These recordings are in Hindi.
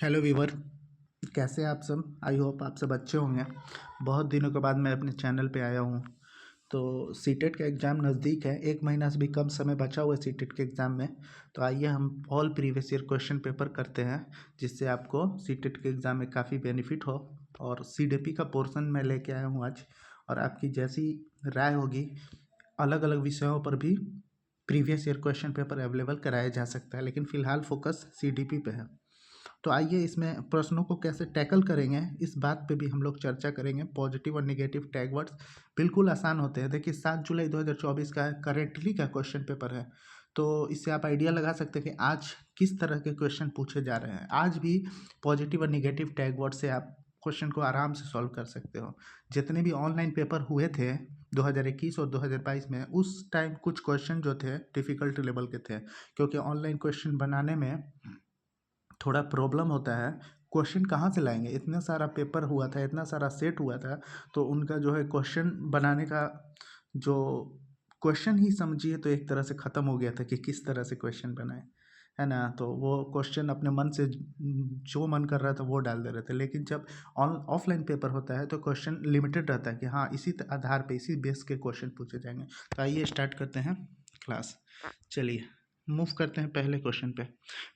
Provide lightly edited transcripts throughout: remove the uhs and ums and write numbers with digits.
हेलो वीवर, कैसे हैं आप सब। आई होप आप सब अच्छे होंगे। बहुत दिनों के बाद मैं अपने चैनल पे आया हूँ। तो सीटेट का एग्ज़ाम नज़दीक है, 1 महीना से भी कम समय बचा हुआ है सीटेट के एग्ज़ाम में। तो आइए हम all previous year question paper करते हैं, जिससे आपको सीटेट के एग्ज़ाम में काफ़ी बेनिफिट हो। और सीडीपी का पोर्शन मैं लेके आया हूँ आज, और आपकी जैसी राय होगी अलग अलग विषयों पर भी previous year question paper available कराया जा सकता है, लेकिन फ़िलहाल फोकस सीडीपी पे है। तो आइए इसमें प्रश्नों को कैसे टैकल करेंगे इस बात पे भी हम लोग चर्चा करेंगे। पॉजिटिव और नेगेटिव टैग वर्ड्स बिल्कुल आसान होते हैं। देखिए 7 जुलाई 2024 का करेंटली का क्वेश्चन पेपर है, तो इससे आप आइडिया लगा सकते हैं कि आज किस तरह के क्वेश्चन पूछे जा रहे हैं। आज भी पॉजिटिव और नेगेटिव टैग वर्ड से आप क्वेश्चन को आराम से सॉल्व कर सकते हो। जितने भी ऑनलाइन पेपर हुए थे 2021 और 2022 में, उस टाइम कुछ क्वेश्चन जो थे डिफ़िकल्ट लेवल के थे, क्योंकि ऑनलाइन क्वेश्चन बनाने में थोड़ा प्रॉब्लम होता है। क्वेश्चन कहाँ से लाएंगे, इतना सारा पेपर हुआ था, इतना सारा सेट हुआ था, तो उनका जो है क्वेश्चन बनाने का जो क्वेश्चन ही समझिए तो एक तरह से ख़त्म हो गया था कि किस तरह से क्वेश्चन बनाए, है ना। तो वो क्वेश्चन अपने मन से जो मन कर रहा था वो डाल दे रहे थे। लेकिन जब ऑफलाइन पेपर होता है तो क्वेश्चन लिमिटेड रहता है कि हाँ इसी आधार पे इसी बेस के क्वेश्चन पूछे जाएंगे। तो आइए स्टार्ट करते हैं क्लास। चलिए मूव करते हैं पहले क्वेश्चन पे।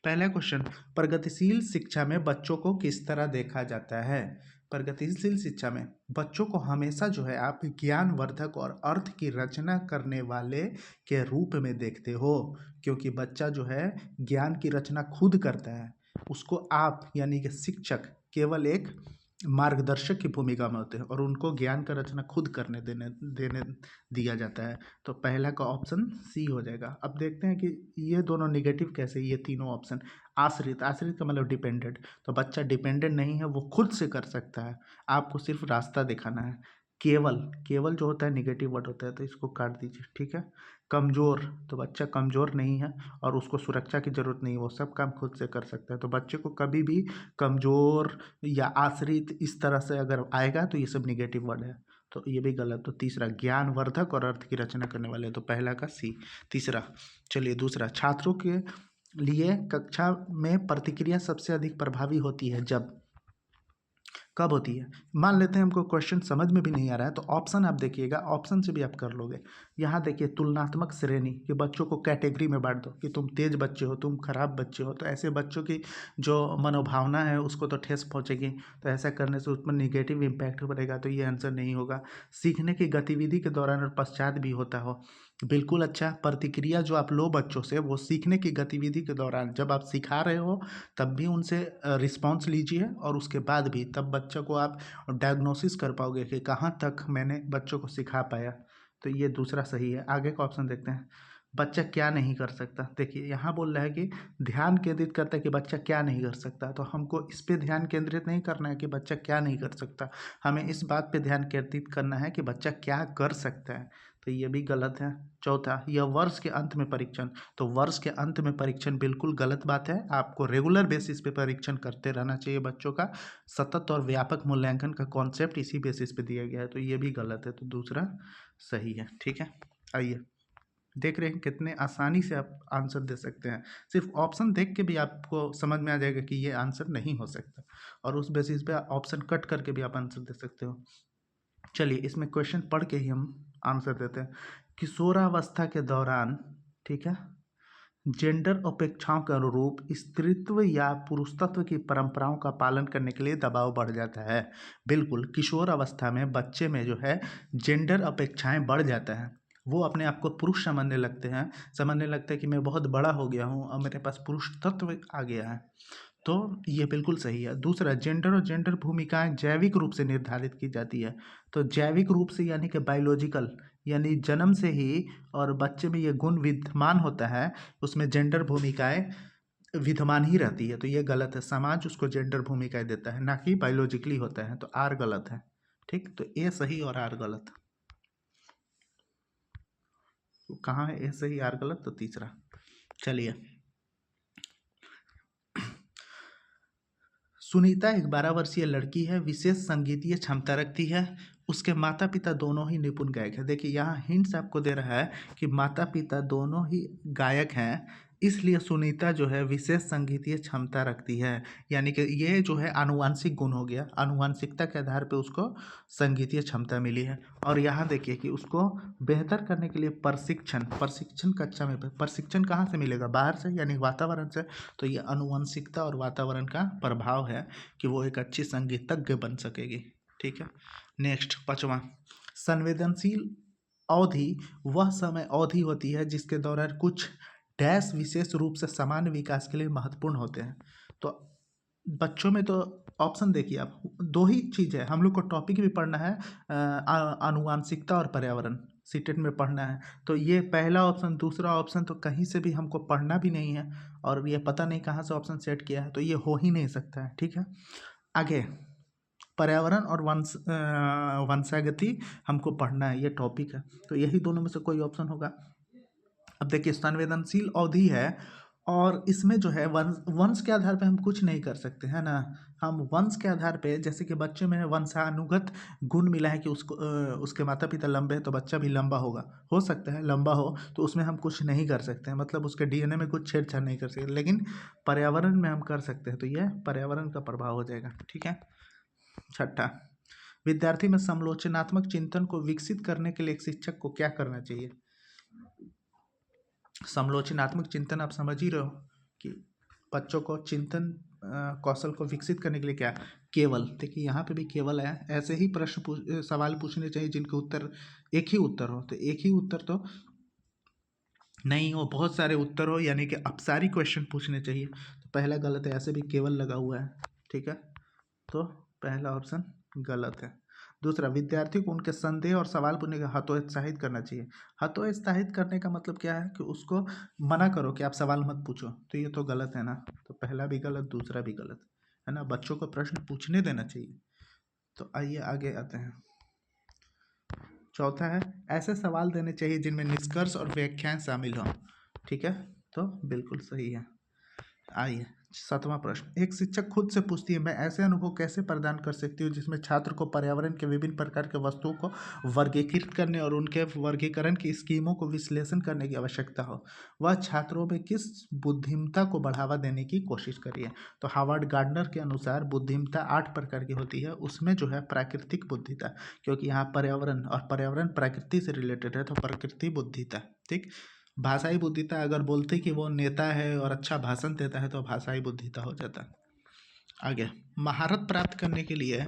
पहला क्वेश्चन, प्रगतिशील शिक्षा में बच्चों को किस तरह देखा जाता है। प्रगतिशील शिक्षा में बच्चों को हमेशा जो है आप ज्ञानवर्धक और अर्थ की रचना करने वाले के रूप में देखते हो, क्योंकि बच्चा जो है ज्ञान की रचना खुद करता है। उसको आप यानी कि शिक्षक केवल एक मार्गदर्शक की भूमिका में होते हैं और उनको ज्ञान का रचना खुद करने देने दिया जाता है। तो पहला का ऑप्शन सी हो जाएगा। अब देखते हैं कि ये दोनों निगेटिव कैसे, ये तीनों ऑप्शन। आश्रित, आश्रित का मतलब डिपेंडेंट, तो बच्चा डिपेंडेंट नहीं है, वो खुद से कर सकता है, आपको सिर्फ रास्ता दिखाना है। केवल, केवल जो होता है निगेटिव वर्ड होता है, तो इसको काट दीजिए, ठीक है। कमज़ोर, तो बच्चा कमज़ोर नहीं है और उसको सुरक्षा की ज़रूरत नहीं है, वो सब काम खुद से कर सकता है। तो बच्चे को कभी भी कमज़ोर या आश्रित इस तरह से अगर आएगा तो ये सब निगेटिव वर्ड है, तो ये भी गलत। तो तीसरा ज्ञानवर्धक और अर्थ की रचना करने वाले, तो पहला का सी। तीसरा, चलिए दूसरा, छात्रों के लिए कक्षा में प्रतिक्रिया सबसे अधिक प्रभावी होती है जब, कब होती है। मान लेते हैं हमको क्वेश्चन समझ में भी नहीं आ रहा है, तो ऑप्शन आप देखिएगा, ऑप्शन से भी आप कर लोगे। यहाँ देखिए तुलनात्मक श्रेणी, कि बच्चों को कैटेगरी में बांट दो कि तुम तेज बच्चे हो, तुम खराब बच्चे हो, तो ऐसे बच्चों की जो मनोभावना है उसको तो ठेस पहुँचेगी, तो ऐसा करने से उस पर निगेटिव इम्पैक्ट पड़ेगा, तो ये आंसर नहीं होगा। सीखने की गतिविधि के दौरान और पश्चात भी होता हो, बिल्कुल अच्छा। प्रतिक्रिया जो आप लो बच्चों से, वो सीखने की गतिविधि के दौरान जब आप सिखा रहे हो तब भी उनसे रिस्पॉन्स लीजिए, और उसके बाद भी, तब बच्चों को आप डायग्नोसिस कर पाओगे कि कहाँ तक मैंने बच्चों को सिखा पाया। तो ये दूसरा सही है। आगे का ऑप्शन देखते हैं, बच्चा क्या नहीं कर सकता। देखिए यहाँ बोल रहा है कि ध्यान केंद्रित करता है कि बच्चा क्या नहीं कर सकता, तो हमको इस पे ध्यान केंद्रित नहीं करना है कि बच्चा क्या नहीं कर सकता, हमें इस बात पे ध्यान केंद्रित करना है कि बच्चा क्या कर सकता है, तो ये भी गलत है। चौथा, यह वर्ष के अंत में परीक्षण, तो वर्ष के अंत में परीक्षण बिल्कुल गलत बात है। आपको रेगुलर बेसिस पे परीक्षण करते रहना चाहिए बच्चों का। सतत और व्यापक मूल्यांकन का कॉन्सेप्ट इसी बेसिस पे दिया गया है, तो ये भी गलत है, तो दूसरा सही है, ठीक है। आइए देख रहे हैं कितने आसानी से आप आंसर दे सकते हैं। सिर्फ ऑप्शन देख के भी आपको समझ में आ जाएगा कि ये आंसर नहीं हो सकता, और उस बेसिस पे ऑप्शन कट करके भी आप आंसर दे सकते हो। चलिए इसमें क्वेश्चन पढ़ के ही हम आंसर देते हैं। किशोरावस्था के दौरान, ठीक है, जेंडर अपेक्षाओं के अनुरूप स्त्रीत्व या पुरुषत्व की परंपराओं का पालन करने के लिए दबाव बढ़ जाता है। बिल्कुल, किशोर अवस्था में बच्चे में जो है जेंडर अपेक्षाएं बढ़ जाता है, वो अपने आप को पुरुष समझने लगते हैं, समझने लगते हैं कि मैं बहुत बड़ा हो गया हूँ और मेरे पास पुरुष तत्व आ गया है, तो ये बिल्कुल सही है। दूसरा, जेंडर और जेंडर भूमिकाएं जैविक रूप से निर्धारित की जाती है, तो जैविक रूप से यानी कि बायोलॉजिकल, यानी जन्म से ही और बच्चे में ये गुण विद्यमान होता है, उसमें जेंडर भूमिकाएं विद्यमान ही रहती है, तो ये गलत है। समाज उसको जेंडर भूमिकाएं देता है, ना कि बायोलॉजिकली होता है, तो आर गलत है, ठीक। तो ए सही और आर गलत, तो कहाँ है ए सही आर गलत, तो तीसरा। चलिए, सुनीता एक 12 वर्षीय लड़की है, विशेष संगीतीय क्षमता रखती है, उसके माता पिता दोनों ही निपुण गायक हैं। देखिए यहाँ हिंट्स आपको दे रहा है कि माता पिता दोनों ही गायक हैं, इसलिए सुनीता जो है विशेष संगीतीय क्षमता रखती है। यानी कि ये जो है आनुवांशिक गुण हो गया, आनुवांशिकता के आधार पे उसको संगीतीय क्षमता मिली है। और यहाँ देखिए कि उसको बेहतर करने के लिए प्रशिक्षण, प्रशिक्षण कक्षा में प्रशिक्षण कहाँ से मिलेगा, बाहर से यानी वातावरण से। तो ये आनुवंशिकता और वातावरण का प्रभाव है कि वो एक अच्छी संगीतज्ञ बन सकेगी। ठीक है, नेक्स्ट 5वां, संवेदनशील अवधि वह समय अवधि होती है जिसके दौरान कुछ डैश विशेष रूप से सामान्य विकास के लिए महत्वपूर्ण होते हैं। तो बच्चों में तो ऑप्शन देखिए आप, दो ही चीज़ है, हम लोग को टॉपिक भी पढ़ना है आनुवांशिकता और पर्यावरण, सीटेट में पढ़ना है। तो ये पहला ऑप्शन, दूसरा ऑप्शन तो कहीं से भी हमको पढ़ना भी नहीं है और ये पता नहीं कहाँ से ऑप्शन सेट किया है, तो ये हो ही नहीं सकता है। ठीक है, आगे पर्यावरण और वंशागति हमको पढ़ना है, ये टॉपिक है। तो यही दोनों में से कोई ऑप्शन होगा। अब देखिए संवेदनशील अवधि है और इसमें जो है वंश के आधार पे हम कुछ नहीं कर सकते है ना। हम वंश के आधार पे, जैसे कि बच्चे में वंशानुगत गुण मिला है कि उसको उसके माता पिता लंबे हैं तो बच्चा भी लंबा होगा, हो सकता है लंबा हो, तो उसमें हम कुछ नहीं कर सकते हैं, मतलब उसके डीएनए में कुछ छेड़छाड़ नहीं कर सकते। लेकिन पर्यावरण में हम कर सकते हैं, तो यह पर्यावरण का प्रभाव हो जाएगा। ठीक है, 6, विद्यार्थी में समालोचनात्मक चिंतन को विकसित करने के लिए एक शिक्षक को क्या करना चाहिए। समालोचनात्मक चिंतन आप समझ ही रहे हो कि बच्चों को चिंतन कौशल को विकसित करने के लिए क्या, केवल, देखिए यहाँ पे भी केवल है, ऐसे ही प्रश्न सवाल पूछने चाहिए जिनके उत्तर एक ही उत्तर हो। तो एक ही उत्तर तो नहीं हो, बहुत सारे उत्तर हो, यानी कि अपसारी क्वेश्चन पूछने चाहिए। तो पहला गलत है, ऐसे भी केवल लगा हुआ है। ठीक है, तो पहला ऑप्शन गलत है। दूसरा, विद्यार्थी को उनके संदेह और सवाल पूछने का हतोत्साहित करना चाहिए। हतोत्साहित करने का मतलब क्या है कि उसको मना करो कि आप सवाल मत पूछो, तो ये तो गलत है ना। तो पहला भी गलत, दूसरा भी गलत है ना। बच्चों को प्रश्न पूछने देना चाहिए। तो आइए आगे आते हैं। चौथा है, ऐसे सवाल देने चाहिए जिनमें निष्कर्ष और व्याख्याएं शामिल हों। ठीक है, तो बिल्कुल सही है। आइए 7वां प्रश्न, एक शिक्षक खुद से पूछती है, मैं ऐसे अनुभव कैसे प्रदान कर सकती हूँ जिसमें छात्र को पर्यावरण के विभिन्न प्रकार के वस्तुओं को वर्गीकृत करने और उनके वर्गीकरण की स्कीमों को विश्लेषण करने की आवश्यकता हो। वह छात्रों में किस बुद्धिमत्ता को बढ़ावा देने की कोशिश करिए। तो हार्वर्ड गार्डनर के अनुसार बुद्धिमत्ता 8 प्रकार की होती है, उसमें जो है प्राकृतिक बुद्धिमत्ता, क्योंकि यहाँ पर्यावरण और पर्यावरण प्रकृति से रिलेटेड है, तो प्रकृति बुद्धिमत्ता। ठीक, भाषाई बुद्धिता, अगर बोलते कि वो नेता है और अच्छा भाषण देता है तो भाषाई बुद्धिता हो जाता। आगे, महारत प्राप्त करने के लिए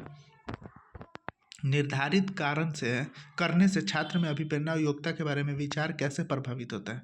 निर्धारित कारण से करने से छात्र में अभिप्रेरणा और योग्यता के बारे में विचार कैसे प्रभावित होता है।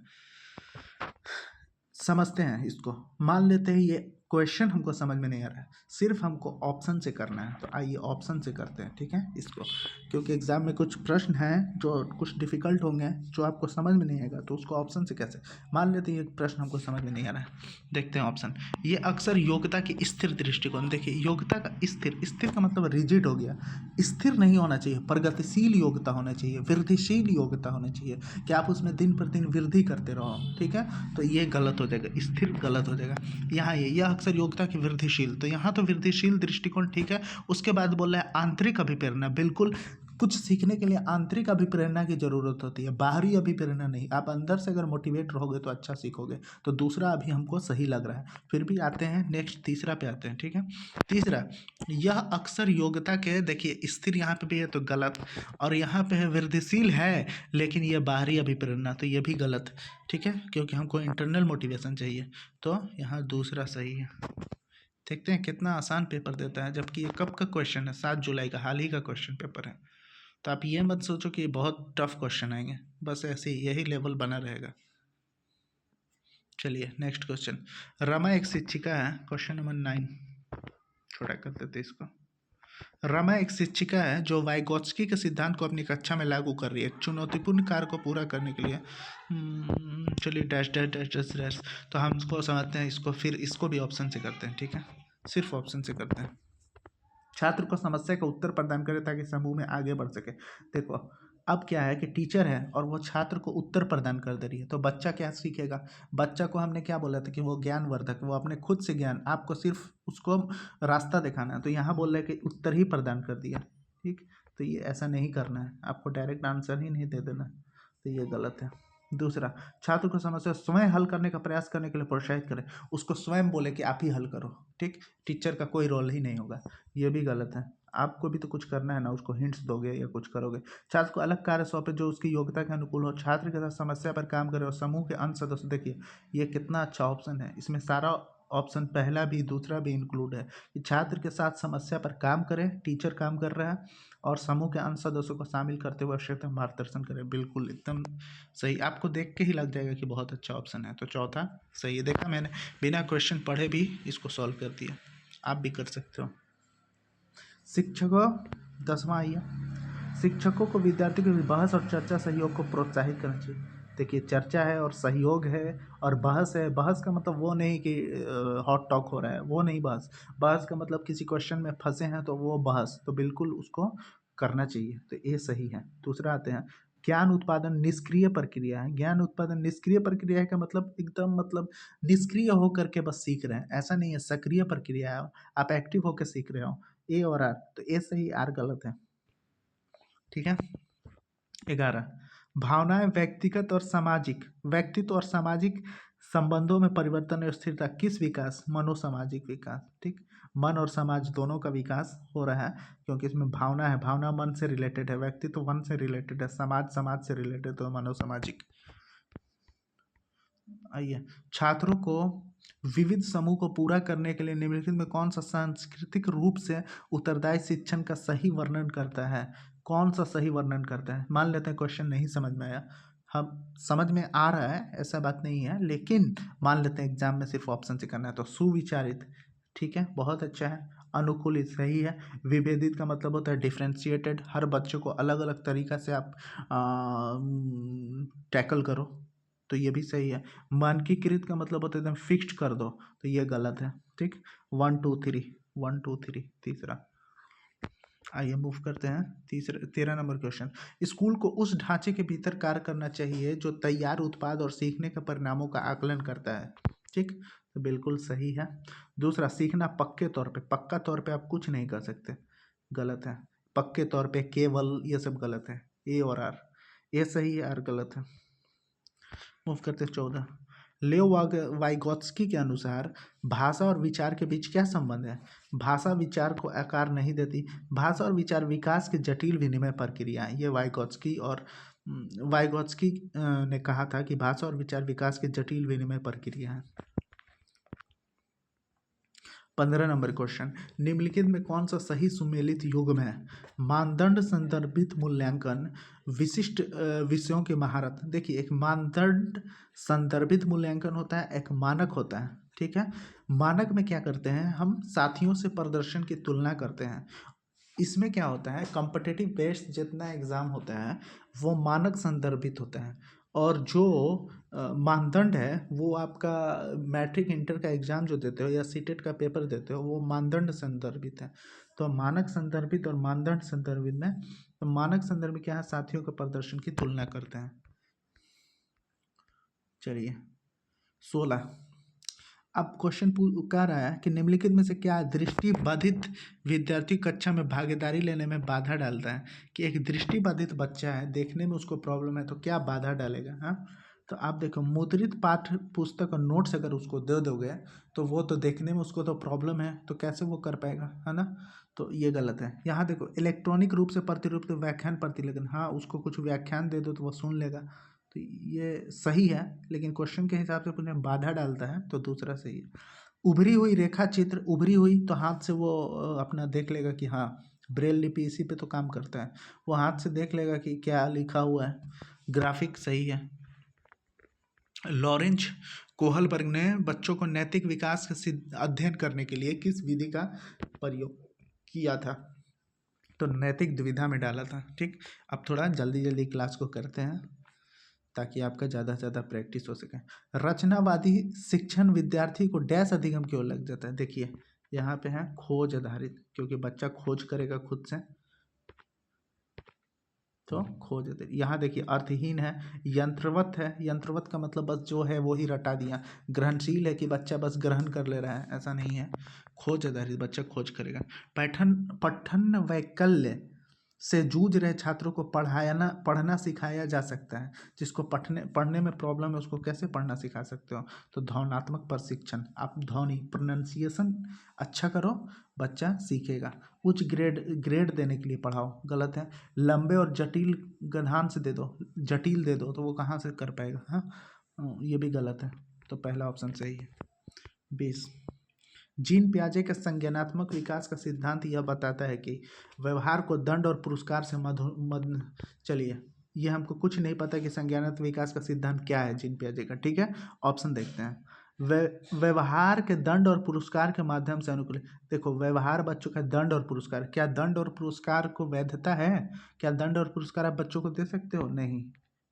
समझते हैं इसको। मान लेते हैं ये क्वेश्चन हमको समझ में नहीं आ रहा है, सिर्फ हमको ऑप्शन से करना है। तो आइए ऑप्शन से करते हैं। ठीक है, इसको, क्योंकि एग्जाम में कुछ प्रश्न हैं जो कुछ डिफिकल्ट होंगे, जो आपको समझ में नहीं आएगा, तो उसको ऑप्शन से कैसे। मान लेते हैं ये प्रश्न हमको समझ में नहीं आ रहा है, देखते हैं ऑप्शन। ये अक्सर योग्यता की स्थिर दृष्टिकोण, देखिए योग्यता का स्थिर, स्थिर का मतलब रिजिड हो गया, स्थिर नहीं होना चाहिए, प्रगतिशील योग्यता होना चाहिए, वृद्धिशील योग्यता होनी चाहिए कि आप उसमें दिन पर दिन वृद्धि करते रहो। ठीक है, तो ये गलत हो जाएगा, स्थिर गलत हो जाएगा। यहाँ यह अक्सर योग्यता की वृद्धिशील, तो यहाँ तो वृद्धिशील दृष्टिकोण ठीक है। उसके बाद बोल रहा है आंतरिक अभिप्रेरणा, बिल्कुल कुछ सीखने के लिए आंतरिक अभिप्रेरणा की जरूरत होती है, बाहरी अभिप्रेरणा नहीं। आप अंदर से अगर मोटिवेट रहोगे तो अच्छा सीखोगे। तो दूसरा अभी हमको सही लग रहा है। फिर भी आते हैं नेक्स्ट, तीसरा पे आते हैं। ठीक है, तीसरा, यह अक्सर योग्यता के, देखिए स्थिर यहाँ पे भी है तो गलत, और यहाँ पे है वृद्धिशील है लेकिन ये बाहरी अभिप्रेरणा, तो ये भी गलत। ठीक है, क्योंकि हमको इंटरनल मोटिवेशन चाहिए, तो यहाँ दूसरा सही है। देखते हैं कितना आसान पेपर देता है, जबकि ये कब का क्वेश्चन है, 7 जुलाई का, हाल ही का क्वेश्चन पेपर है। तो आप ये मत सोचो कि बहुत टफ क्वेश्चन आएंगे, बस ऐसे ही यही लेवल बना रहेगा। चलिए नेक्स्ट क्वेश्चन, रमा एक शिक्षिका है, क्वेश्चन नंबर 9, छोटा कर देते इसको। रमा एक शिक्षिका है जो वाइगोत्स्की के सिद्धांत को अपनी कक्षा में लागू कर रही है, एक चुनौतीपूर्ण कार्य को पूरा करने के लिए। चलिए dash dash dash dash dash, तो हम इसको समझते हैं इसको, फिर इसको भी ऑप्शन से करते हैं। ठीक है, सिर्फ ऑप्शन से करते हैं। छात्र को समस्या का उत्तर प्रदान करें ताकि समूह में आगे बढ़ सके। देखो अब क्या है कि टीचर है और वो छात्र को उत्तर प्रदान कर दे रही है, तो बच्चा क्या सीखेगा। बच्चा को हमने क्या बोला था कि वो ज्ञानवर्धक, वो अपने खुद से ज्ञान, आपको सिर्फ उसको रास्ता दिखाना है। तो यहाँ बोल रहे हैं कि उत्तर ही प्रदान कर दिया। ठीक, तो ये ऐसा नहीं करना है, आपको डायरेक्ट आंसर ही नहीं दे देना, तो ये गलत है। दूसरा, छात्र को समस्या स्वयं हल करने का प्रयास करने के लिए प्रोत्साहित करें, उसको स्वयं बोले कि आप ही हल करो, ठीक, टीचर का कोई रोल ही नहीं होगा, ये भी गलत है। आपको भी तो कुछ करना है ना, उसको हिंट्स दोगे या कुछ करोगे। छात्र को अलग कार्य सौंपे जो उसकी योग्यता के अनुकूल हो, छात्र के साथ समस्या पर काम करे और समूह के अन्य सदस्य, देखिए ये कितना अच्छा ऑप्शन है, इसमें सारा ऑप्शन पहला भी दूसरा भी इंक्लूड है कि छात्र के साथ समस्या पर काम करें, टीचर काम कर रहा है और समूह के अन्य सदस्यों को शामिल करते हुए आवश्यकता मार्गदर्शन करें। बिल्कुल एकदम सही, आपको देख के ही लग जाएगा कि बहुत अच्छा ऑप्शन है। तो चौथा सही है, देखा मैंने बिना क्वेश्चन पढ़े भी इसको सॉल्व कर दिया, आप भी कर सकते हो। शिक्षकों, 10वां आइए, शिक्षकों को विद्यार्थियों के बहस और चर्चा सहयोग को प्रोत्साहित करना चाहिए। देखिए चर्चा है और सहयोग है और बहस है, बहस का मतलब वो नहीं कि हॉट टॉक हो रहा है, वो नहीं बहस, बहस का मतलब किसी क्वेश्चन में फंसे हैं तो वो बहस, तो बिल्कुल उसको करना चाहिए, तो ये सही है। दूसरा आते हैं, ज्ञान उत्पादन निष्क्रिय प्रक्रिया है। ज्ञान उत्पादन निष्क्रिय प्रक्रिया है का मतलब एकदम मतलब निष्क्रिय होकर के बस सीख रहे हैं, ऐसा नहीं है, सक्रिय प्रक्रिया है, आप एक्टिव होकर सीख रहे हो। ए और आर, तो ए सही, आर गलत है, ठीक है। 11, भावनाएं व्यक्तिगत और सामाजिक, व्यक्तित्व और सामाजिक संबंधों में परिवर्तन और स्थिरता किस विकास, मनोसामाजिक विकास, ठीक, मन और समाज दोनों का विकास हो रहा है, क्योंकि इसमें भावना है, भावना मन से रिलेटेड है, व्यक्तित्व मन से रिलेटेड है, समाज समाज से रिलेटेड, तो मनोसामाजिक। आइए, छात्रों को विविध समूह को पूरा करने के लिए निम्नलिखित में कौन सा सांस्कृतिक रूप से उत्तरदायी शिक्षण का सही वर्णन करता है, कौन सा सही वर्णन करता है। मान लेते हैं क्वेश्चन नहीं समझ में आया, हम समझ में आ रहा है ऐसा बात नहीं है, लेकिन मान लेते हैं एग्जाम में सिर्फ ऑप्शन से करना है, तो सुविचारित, ठीक है, बहुत अच्छा है। अनुकूलित सही है। विभेदित का मतलब होता है डिफ्रेंशिएटेड, हर बच्चों को अलग अलग तरीका से आप टैकल करो, तो ये भी सही है। मानकीकृत का मतलब होता है एकदम फिक्स्ड कर दो, तो ये गलत है, ठीक। 1 2 3, 1 2 3, तीसरा। आइए मूव करते हैं 13 नंबर क्वेश्चन, स्कूल को उस ढांचे के भीतर कार्य करना चाहिए जो तैयार उत्पाद और सीखने के परिणामों का आकलन करता है, ठीक, तो बिल्कुल सही है। दूसरा, सीखना पक्के तौर पे, पक्का तौर पे आप कुछ नहीं कर सकते, गलत है। पक्के तौर पे, केवल, ये सब गलत है। ए और आर, ए सही है, आर गलत है। मूव करते हैं 14, लेओ वाइगोत्स्की के अनुसार भाषा और विचार के बीच क्या संबंध है। भाषा विचार को आकार नहीं देती, भाषा और विचार विकास की जटिल विनिमय प्रक्रिया है। ये वाइगोत्स्की ने कहा था कि भाषा और विचार विकास की जटिल विनिमय प्रक्रिया है। 15 नंबर क्वेश्चन, निम्नलिखित में कौन सा सही सुमेलित युग्म है। मानदंड संदर्भित मूल्यांकन, विशिष्ट विषयों की महारत। देखिए एक मानदंड संदर्भित मूल्यांकन होता है, एक मानक होता है, ठीक है। मानक में क्या करते हैं, हम साथियों से प्रदर्शन की तुलना करते हैं। इसमें क्या होता है, कॉम्पिटिटिव बेस्ड जितना एग्ज़ाम होता है वो मानक संदर्भित होता है, और जो मानदंड है वो आपका मैट्रिक इंटर का एग्ज़ाम जो देते हो या सीटेट का पेपर देते हो वो मानदंड संदर्भित है। तो मानक संदर्भित और मानदंड संदर्भित में, तो मानक संदर्भित क्या है, साथियों के प्रदर्शन की तुलना करते हैं। चलिए 16, अब क्वेश्चन कह रहा है कि निम्नलिखित में से क्या दृष्टिबाधित विद्यार्थी कक्षा में भागीदारी लेने में बाधा डालता है। कि एक दृष्टिबाधित बच्चा है, देखने में उसको प्रॉब्लम है, तो क्या बाधा डालेगा। हाँ, तो आप देखो मुद्रित पाठ्य पुस्तक और नोट्स अगर उसको दे दोगे तो वो तो देखने में उसको तो प्रॉब्लम है, तो कैसे वो कर पाएगा, है ना, तो ये गलत है। यहाँ देखो इलेक्ट्रॉनिक रूप से प्रतिरूप व्याख्यान प्रतिलेखन, हाँ उसको कुछ व्याख्यान दे दो तो वो सुन लेगा, तो ये सही है, लेकिन क्वेश्चन के हिसाब से पुनः बाधा डालता है, तो दूसरा सही है। उभरी हुई रेखा चित्र, उभरी हुई तो हाथ से वो अपना देख लेगा कि हाँ ब्रेल लिपि इसी पे तो काम करता है, वो हाथ से देख लेगा कि क्या लिखा हुआ है। ग्राफिक सही है। लॉरेंज कोहलबर्ग ने बच्चों को नैतिक विकास का अध्ययन करने के लिए किस विधि का प्रयोग किया था, तो नैतिक दुविधा में डाला था, ठीक। अब थोड़ा जल्दी जल्दी क्लास को करते हैं ताकि आपका ज़्यादा से ज़्यादा प्रैक्टिस हो सके। रचनावादी शिक्षण विद्यार्थी को डैश अधिगम क्यों लग जाता है। देखिए यहाँ पे है खोज आधारित, क्योंकि बच्चा खोज करेगा खुद से, तो खोज आधारित। यहाँ देखिए अर्थहीन है, यंत्रवत है, यंत्रवत का मतलब बस जो है वो ही रटा दिया। ग्रहणशील है कि बच्चा बस ग्रहण कर ले रहा है, ऐसा नहीं है। खोज आधारित, बच्चा खोज करेगा। पठन वैकल्य से जूझ रहे छात्रों को पढ़ना सिखाया जा सकता है। जिसको पढ़ने में प्रॉब्लम है उसको कैसे पढ़ना सिखा सकते हो? तो ध्वन्यात्मक प्रशिक्षण, आप ध्वनि प्रोनाउंसिएशन अच्छा करो, बच्चा सीखेगा। उच्च ग्रेड देने के लिए पढ़ाओ, गलत है। लंबे और जटिल गद्यांश दे दो, जटिल दे दो तो वो कहाँ से कर पाएगा? हाँ, ये भी गलत है। तो पहला ऑप्शन सही है। 20, जीन पियाजे का संज्ञानात्मक विकास का सिद्धांत यह बताता है कि व्यवहार को दंड और पुरस्कार से चलिए, ये हमको कुछ नहीं पता कि संज्ञानात्मक विकास का सिद्धांत क्या है जीन पियाजे का। ठीक है, ऑप्शन देखते हैं। व्यवहार के दंड और पुरस्कार के माध्यम से अनुकूलित। देखो, व्यवहार बच्चों का दंड और पुरस्कार, क्या दंड और पुरस्कार को वैधता है? क्या दंड और पुरस्कार आप बच्चों को दे सकते हो? नहीं,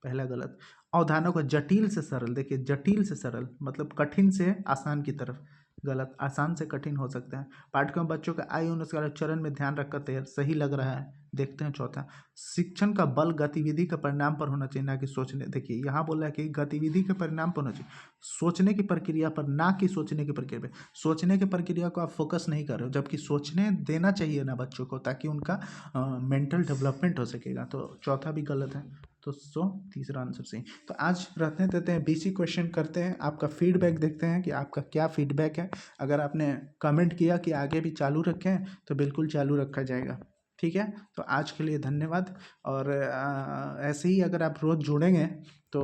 पहला गलत। अवधारणा को जटिल से सरल, देखिए जटिल से सरल मतलब कठिन से आसान की तरफ, गलत। आसान से कठिन हो सकता है। पाठ्यक्रम बच्चों का आयु अनुसार चरण में ध्यान रखकर तैयार, सही लग रहा है। देखते हैं चौथा, शिक्षण का बल गतिविधि के परिणाम पर होना चाहिए, ना कि सोचने। देखिए यहाँ बोला है कि गतिविधि के परिणाम पर होना चाहिए, सोचने की प्रक्रिया पर, ना कि सोचने की प्रक्रिया पर। सोचने की प्रक्रिया को आप फोकस नहीं कर रहे हो, जबकि सोचने देना चाहिए ना बच्चों को, ताकि उनका मेंटल डेवलपमेंट हो सकेगा। तो चौथा भी गलत है। तो तीसरा आंसर सही। तो आज रहने देते हैं, बीसी क्वेश्चन करते हैं। आपका फीडबैक देखते हैं कि आपका क्या फीडबैक है। अगर आपने कमेंट किया कि आगे भी चालू रखें तो बिल्कुल चालू रखा जाएगा। ठीक है, तो आज के लिए धन्यवाद। और ऐसे ही अगर आप रोज़ जुड़ेंगे तो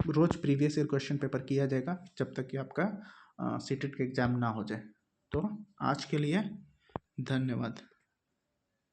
रोज़ प्रीवियस ईयर क्वेश्चन पेपर किया जाएगा, जब तक कि आपका सीटेट का एग्ज़ाम ना हो जाए। तो आज के लिए धन्यवाद।